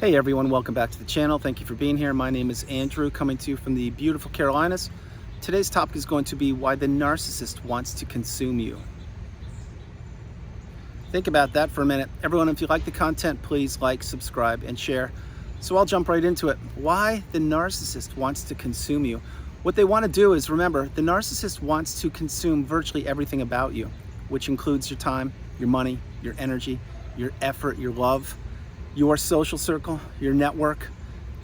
Hey everyone, welcome back to the channel. Thank you for being here. My name is Andrew, coming to you from the beautiful Carolinas. Today's topic is going to be why the narcissist wants to consume you. Think about that for a minute. Everyone, if you like the content, please like, subscribe, and share. So I'll jump right into it. Why the narcissist wants to consume you. What they want to do is, remember, the narcissist wants to consume virtually everything about you, which includes your time, your money, your energy, your effort, your love, your social circle, your network,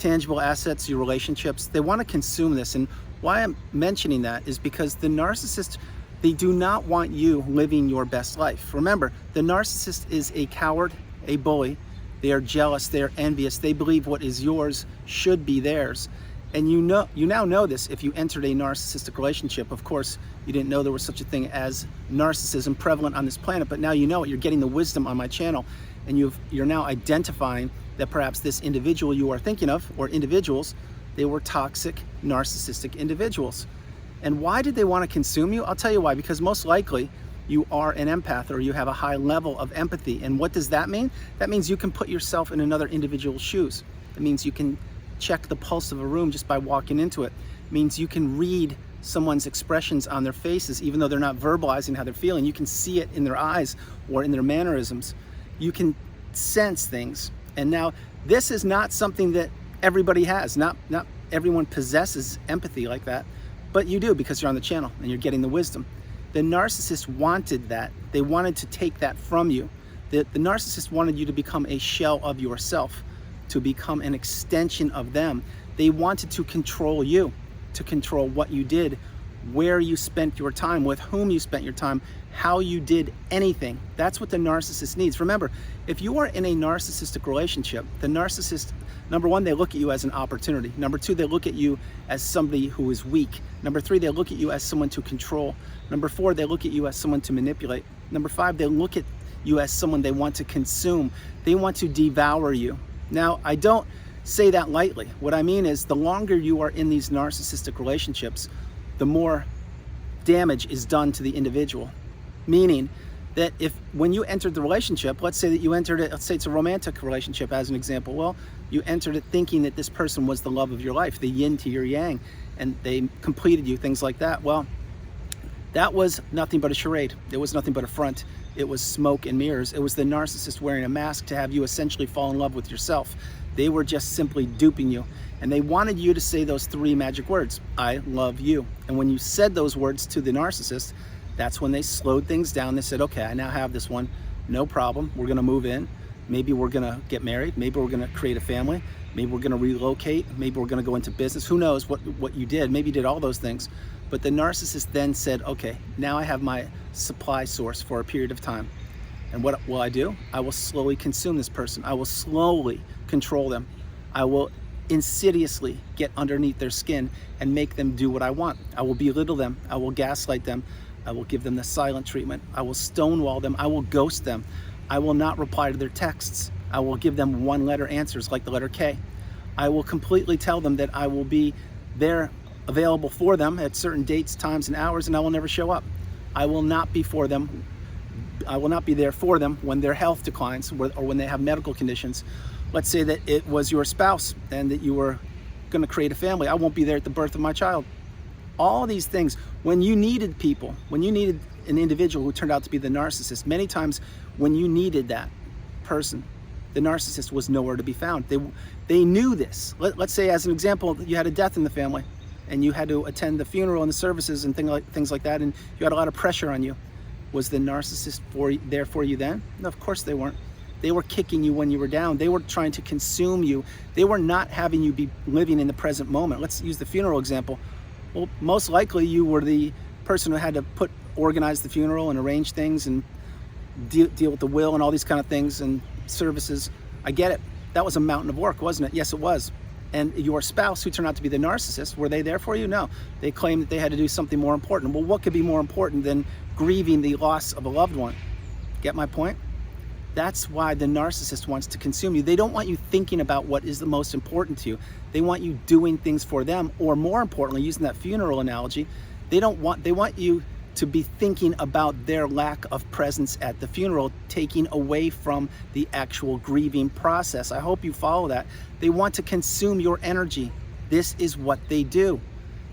tangible assets, your relationships. They want to consume this. And why I'm mentioning that is because the narcissist, they do not want you living your best life. Remember, the narcissist is a coward, a bully. They are jealous, they are envious. They believe what is yours should be theirs. And you now know this if you entered a narcissistic relationship. Of course, you didn't know there was such a thing as narcissism prevalent on this planet, but now you know it. You're getting the wisdom on my channel. And you're now identifying that perhaps this individual you are thinking of, or individuals, they were toxic, narcissistic individuals. And why did they want to consume you? I'll tell you why. Because most likely you are an empath, or you have a high level of empathy. And what does that mean? That means you can put yourself in another individual's shoes. It means you can check the pulse of a room just by walking into it. It means you can read someone's expressions on their faces, even though they're not verbalizing how they're feeling. You can see it in their eyes or in their mannerisms. You can sense things. And now this is not something that everybody has. Not everyone possesses empathy like that, but you do because you're on the channel and you're getting the wisdom. The narcissist wanted that. They wanted to take that from you. The narcissist wanted you to become a shell of yourself, to become an extension of them. They wanted to control you, to control what you did, where you spent your time, with whom you spent your time, how you did anything. That's what the narcissist needs. Remember, if you are in a narcissistic relationship, the narcissist, number one, they look at you as an opportunity. Number two, they look at you as somebody who is weak. Number three, they look at you as someone to control. Number four, they look at you as someone to manipulate. Number five, they look at you as someone they want to consume. They want to devour you. Now, I don't say that lightly. What I mean is, the longer you are in these narcissistic relationships, the more damage is done to the individual. Meaning that when you entered the relationship, let's say that you entered it, let's say it's a romantic relationship as an example. Well, you entered it thinking that this person was the love of your life, the yin to your yang, and they completed you, things like that. Well, that was nothing but a charade. It was nothing but a front. It was smoke and mirrors. It was the narcissist wearing a mask to have you essentially fall in love with yourself. They were just simply duping you. And they wanted you to say those three magic words, I love you. And when you said those words to the narcissist, that's when they slowed things down. They said, okay, I now have this one, no problem. We're gonna move in. Maybe we're gonna get married. Maybe we're gonna create a family. Maybe we're gonna relocate. Maybe we're gonna go into business. Who knows what you did? Maybe you did all those things. But the narcissist then said, okay, now I have my supply source for a period of time. And what will I do? I will slowly consume this person. I will slowly control them. I will insidiously get underneath their skin and make them do what I want. I will belittle them. I will gaslight them. I will give them the silent treatment. I will stonewall them. I will ghost them. I will not reply to their texts. I will give them one-letter answers like the letter K. I will completely tell them that I will be there available for them at certain dates, times, and hours, and I will never show up. I will not be for them. I will not be there for them when their health declines or when they have medical conditions. Let's say that it was your spouse and that you were going to create a family. I won't be there at the birth of my child. All these things, when you needed people, when you needed an individual who turned out to be the narcissist, many times when you needed that person, the narcissist was nowhere to be found. They knew this. Let's say, as an example, you had a death in the family and you had to attend the funeral and the services and things like that, and you had a lot of pressure on you. Was the narcissist there for you then? No, of course they weren't. They were kicking you when you were down. They were trying to consume you. They were not having you be living in the present moment. Let's use the funeral example. Well, most likely you were the person who had to organize the funeral and arrange things and deal with the will and all these kind of things and services. I get it. That was a mountain of work, wasn't it? Yes, it was. And your spouse, who turned out to be the narcissist, were they there for you? No. They claimed that they had to do something more important. Well, what could be more important than grieving the loss of a loved one? Get my point? That's why the narcissist wants to consume you. They don't want you thinking about what is the most important to you. They want you doing things for them, or more importantly, using that funeral analogy, they want you to be thinking about their lack of presence at the funeral, taking away from the actual grieving process. I hope you follow that. They want to consume your energy. This is what they do.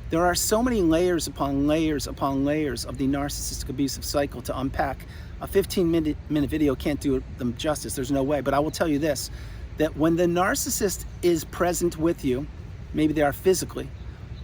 There are so many layers upon layers upon layers of the narcissistic abusive cycle to unpack. A 15-minute video can't do them justice. There's no way. But I will tell you this, that when the narcissist is present with you, maybe they are physically,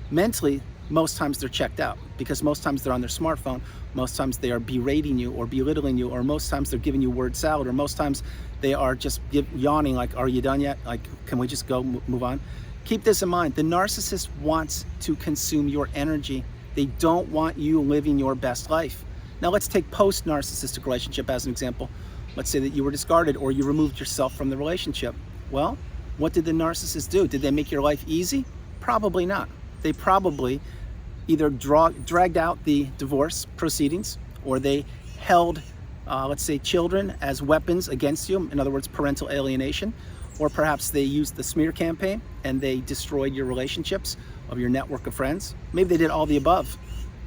mentally, most times they're checked out, because most times they're on their smartphone, most times they are berating you or belittling you, or most times they're giving you word salad, or most times they are just yawning like, are you done yet? Like, can we just go move on? Keep this in mind. The narcissist wants to consume your energy. They don't want you living your best life. Now let's take post-narcissistic relationship as an example. Let's say that you were discarded or you removed yourself from the relationship. Well, what did the narcissist do? Did they make your life easy? Probably not. They probably either dragged out the divorce proceedings, or they held, let's say, children as weapons against you, in other words, parental alienation, or perhaps they used the smear campaign and they destroyed your relationships of your network of friends. Maybe they did all the above.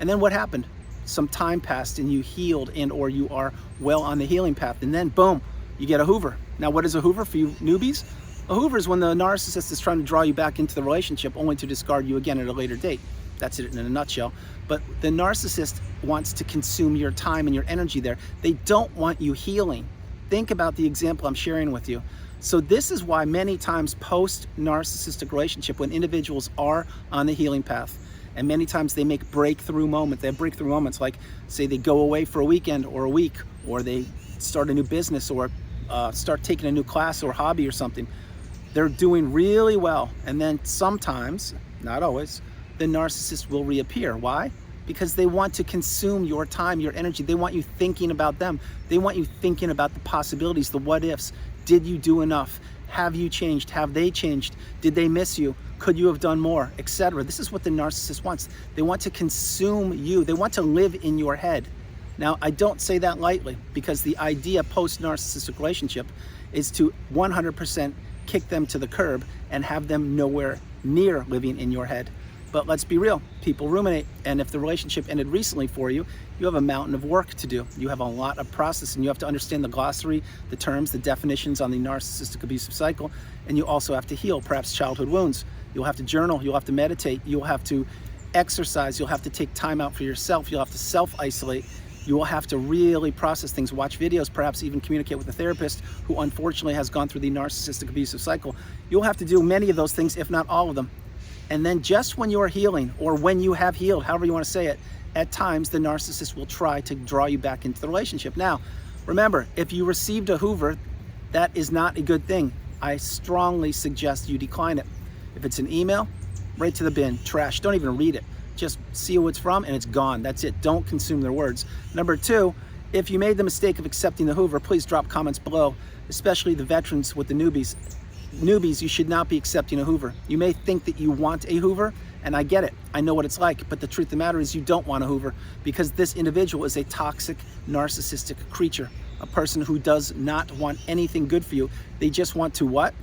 And then what happened? Some time passed and you healed, and or you are well on the healing path, and then boom, you get a hoover. Now what is a hoover for you newbies? A hoover is when the narcissist is trying to draw you back into the relationship only to discard you again at a later date. That's it in a nutshell. But the narcissist wants to consume your time and your energy there. They don't want you healing. Think about the example I'm sharing with you. So this is why many times post-narcissistic relationship, when individuals are on the healing path, and many times they make breakthrough moments. They have breakthrough moments, like say they go away for a weekend or a week, or they start a new business, or start taking a new class or hobby or something. They're doing really well, and then sometimes, not always, the narcissist will reappear. Why? Because they want to consume your time, your energy. They want you thinking about them. They want you thinking about the possibilities, the what ifs. Did you do enough? Have you changed? Have they changed? Did they miss you? Could you have done more? Etc. This is what the narcissist wants. They want to consume you. They want to live in your head. Now, I don't say that lightly, because the idea post-narcissistic relationship is to 100% kick them to the curb and have them nowhere near living in your head. But let's be real, people ruminate, and if the relationship ended recently for you, you have a mountain of work to do. You have a lot of processing. You have to understand the glossary, the terms, the definitions on the narcissistic abusive cycle, and you also have to heal perhaps childhood wounds. You'll have to journal, you'll have to meditate, you'll have to exercise, you'll have to take time out for yourself, you'll have to self-isolate, you will have to really process things, watch videos, perhaps even communicate with a therapist who unfortunately has gone through the narcissistic abusive cycle. You'll have to do many of those things, if not all of them. And then just when you are healing, or when you have healed, however you want to say it, at times the narcissist will try to draw you back into the relationship. Now, remember, if you received a hoover, that is not a good thing. I strongly suggest you decline it. If it's an email, right to the bin, trash, don't even read it. Just see who it's from and it's gone. That's it. Don't consume their words. Number two, if you made the mistake of accepting the hoover, please drop comments below, especially the veterans with the newbies. Newbies, you should not be accepting a hoover. You may think that you want a hoover, and I get it. I know what it's like, but the truth of the matter is you don't want a hoover, because this individual is a toxic, narcissistic creature, a person who does not want anything good for you. They just want to what?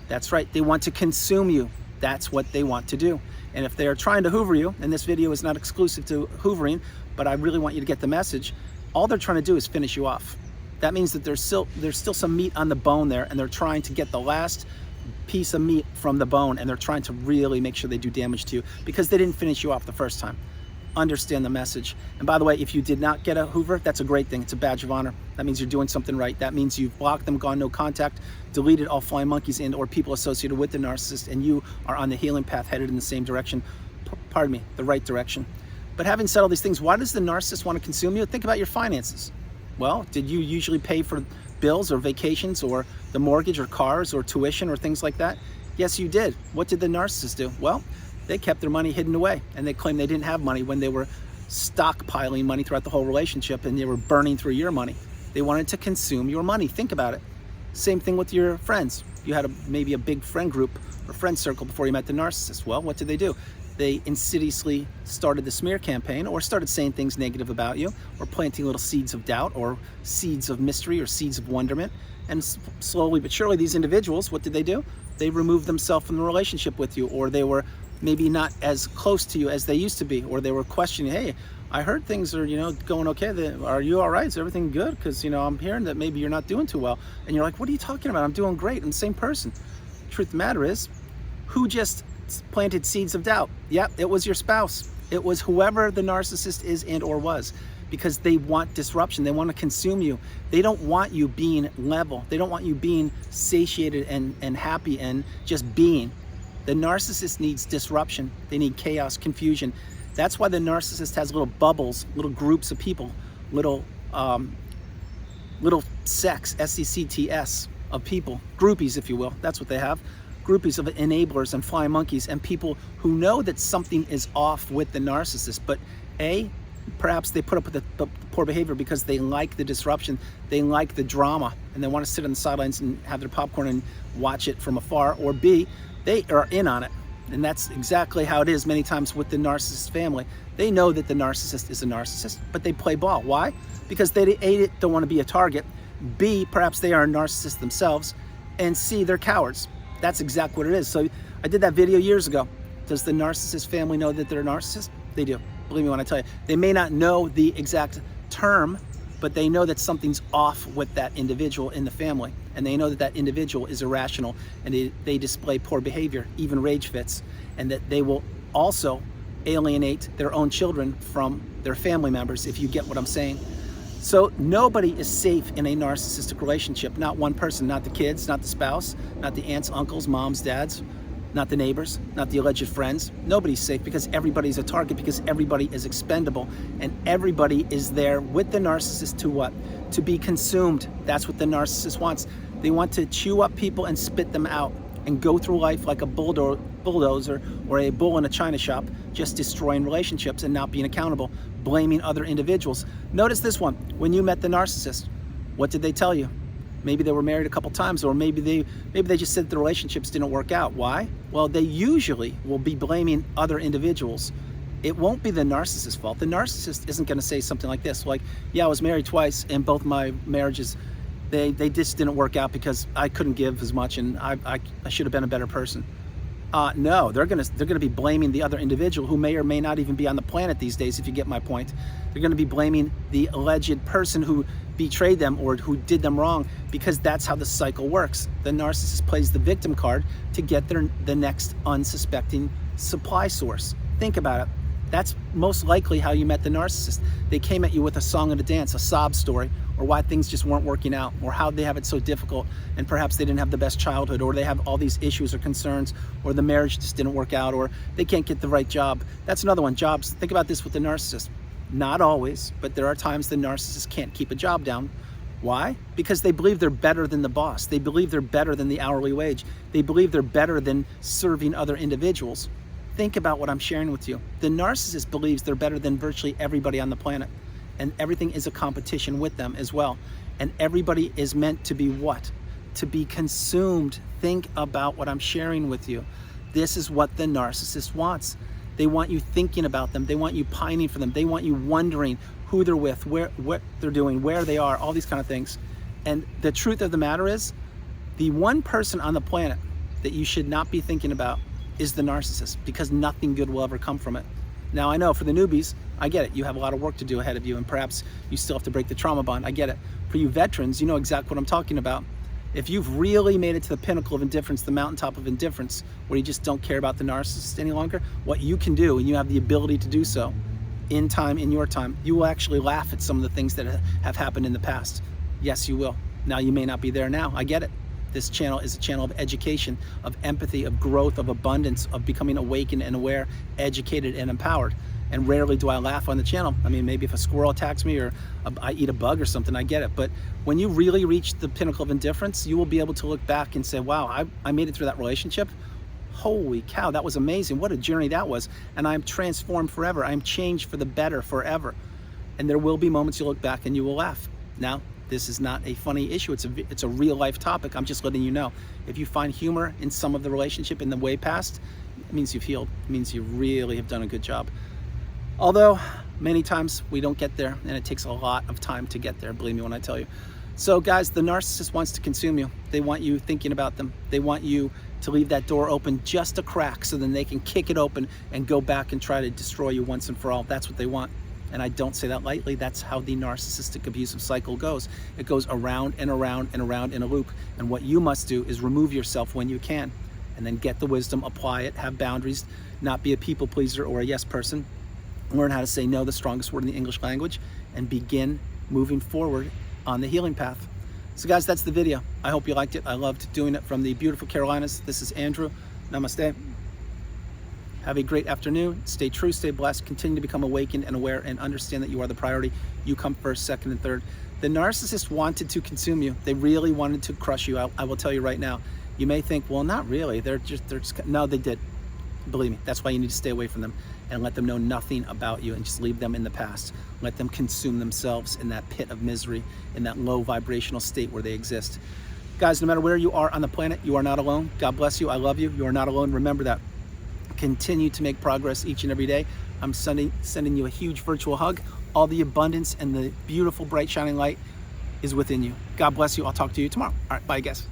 That's right, they want to consume you. That's what they want to do. And if they are trying to hoover you, and this video is not exclusive to hoovering, but I really want you to get the message, all they're trying to do is finish you off. That means that there's still some meat on the bone there, and they're trying to get the last piece of meat from the bone, and they're trying to really make sure they do damage to you because they didn't finish you off the first time. Understand the message. And by the way, if you did not get a hoover, that's a great thing. It's a badge of honor. That means you're doing something right. That means you've blocked them, gone no contact, deleted all flying monkeys and or people associated with the narcissist, and you are on the healing path, headed in the same direction, pardon me, the right direction. But having said all these things, why does the narcissist want to consume you? Think about your finances. Well, did you usually pay for bills or vacations or the mortgage or cars or tuition or things like that? Yes, you did. What did the narcissist do? Well, they kept their money hidden away, and they claimed they didn't have money when they were stockpiling money throughout the whole relationship, and they were burning through your money. They wanted to consume your money. Think about it. Same thing with your friends. You had maybe a big friend group or friend circle before you met the narcissist. Well, what did they do? They insidiously started the smear campaign, or started saying things negative about you, or planting little seeds of doubt or seeds of mystery or seeds of wonderment. And slowly but surely, these individuals, what did they do? They removed themselves from the relationship with you, or they were maybe not as close to you as they used to be, or they were questioning, hey, I heard things are, going okay. Are you all right? Is everything good? Because, I'm hearing that maybe you're not doing too well. And you're like, what are you talking about? I'm doing great. I'm the same person. Truth of the matter is, who just planted seeds of doubt? Yep, it was your spouse. It was whoever the narcissist is and or was, because they want disruption. They want to consume you. They don't want you being level. They don't want you being satiated and happy and just being. The narcissist needs disruption. They need chaos, confusion. That's why the narcissist has little bubbles, little groups of people, little sects, S-E-C-T-S, of people, groupies, if you will. That's what they have. Groupies of enablers and flying monkeys and people who know that something is off with the narcissist, but perhaps they put up with the poor behavior because they like the disruption, they like the drama, and they want to sit on the sidelines and have their popcorn and watch it from afar, or B, they are in on it. And that's exactly how it is many times with the narcissist family. They know that the narcissist is a narcissist, but they play ball. Why? Because they don't want to be a target. B, perhaps they are a narcissist themselves. And C, they're cowards. That's exactly what it is. So I did that video years ago. Does the narcissist family know that they're a narcissist? They do. Believe me when I tell you. They may not know the exact term, but they know that something's off with that individual in the family. And they know that that individual is irrational and they display poor behavior, even rage fits, and that they will also alienate their own children from their family members, if you get what I'm saying. So nobody is safe in a narcissistic relationship. Not one person, not the kids, not the spouse, not the aunts, uncles, moms, dads, not the neighbors, not the alleged friends. Nobody's safe because everybody's a target, because everybody is expendable, and everybody is there with the narcissist to what? To be consumed. That's what the narcissist wants. They want to chew up people and spit them out and go through life like a bulldozer or a bull in a china shop, just destroying relationships and not being accountable, blaming other individuals. Notice this one. When you met the narcissist, what did they tell you? Maybe they were married a couple times, or maybe they just said the relationships didn't work out. Why? Well, they usually will be blaming other individuals. It won't be the narcissist's fault. The narcissist isn't going to say something like this, like, yeah, I was married twice and both my marriages, they just didn't work out because I couldn't give as much and I should have been a better person. No, they're gonna be blaming the other individual who may or may not even be on the planet these days, if you get my point. They're gonna be blaming the alleged person who betrayed them or who did them wrong, because that's how the cycle works. The narcissist plays the victim card to get the next unsuspecting supply source. Think about it. That's most likely how you met the narcissist. They came at you with a song and a dance, a sob story, or why things just weren't working out, or how they have it so difficult, and perhaps they didn't have the best childhood, or they have all these issues or concerns, or the marriage just didn't work out, or they can't get the right job. That's another one, jobs. Think about this with the narcissist. Not always, but there are times the narcissist can't keep a job down. Why? Because they believe they're better than the boss. They believe they're better than the hourly wage. They believe they're better than serving other individuals. Think about what I'm sharing with you. The narcissist believes they're better than virtually everybody on the planet, and everything is a competition with them as well. And everybody is meant to be what? To be consumed. Think about what I'm sharing with you. This is what the narcissist wants. They want you thinking about them. They want you pining for them. They want you wondering who they're with, what they're doing, where they are, all these kind of things. And the truth of the matter is, the one person on the planet that you should not be thinking about is the narcissist, because nothing good will ever come from it. Now, I know for the newbies, I get it. You have a lot of work to do ahead of you, and perhaps you still have to break the trauma bond. I get it. For you veterans, you know exactly what I'm talking about. If you've really made it to the pinnacle of indifference, the mountaintop of indifference, where you just don't care about the narcissist any longer, what you can do, and you have the ability to do so in time, in your time, you will actually laugh at some of the things that have happened in the past. Yes, you will. Now, you may not be there now. I get it. This channel is a channel of education, of empathy, of growth, of abundance, of becoming awakened and aware, educated and empowered. And rarely do I laugh on the channel. I mean, maybe if a squirrel attacks me or I eat a bug or something, I get it. But when you really reach the pinnacle of indifference, you will be able to look back and say, wow, I made it through that relationship. Holy cow, that was amazing. What a journey that was. And I'm transformed forever. I'm changed for the better forever. And there will be moments you look back and you will laugh. Now, this is not a funny issue. It's a real life topic. I'm just letting you know. If you find humor in some of the relationship in the way past, it means you've healed. It means you really have done a good job. Although many times we don't get there, and it takes a lot of time to get there, believe me when I tell you. So guys, the narcissist wants to consume you. They want you thinking about them. They want you to leave that door open just a crack so then they can kick it open and go back and try to destroy you once and for all. That's what they want. And I don't say that lightly. That's how the narcissistic abusive cycle goes. It goes around and around and around in a loop. And what you must do is remove yourself when you can, and then get the wisdom, apply it, have boundaries, not be a people pleaser or a yes person. Learn how to say no, the strongest word in the English language, and begin moving forward on the healing path. So guys, that's the video. I hope you liked it. I loved doing it from the beautiful Carolinas. This is Andrew. Namaste. Have a great afternoon. Stay true, stay blessed, continue to become awakened and aware, and understand that you are the priority. You come first, second, and third. The narcissist wanted to consume you. They really wanted to crush you. I will tell you right now. You may think, well, not really. They're just, no, they did. Believe me, that's why you need to stay away from them and let them know nothing about you and just leave them in the past. Let them consume themselves in that pit of misery, in that low vibrational state where they exist. Guys, no matter where you are on the planet, you are not alone. God bless you. I love you. You are not alone. Remember that. Continue to make progress each and every day. I'm sending you a huge virtual hug. All the abundance and the beautiful, bright, shining light is within you. God bless you. I'll talk to you tomorrow. All right, bye, guys.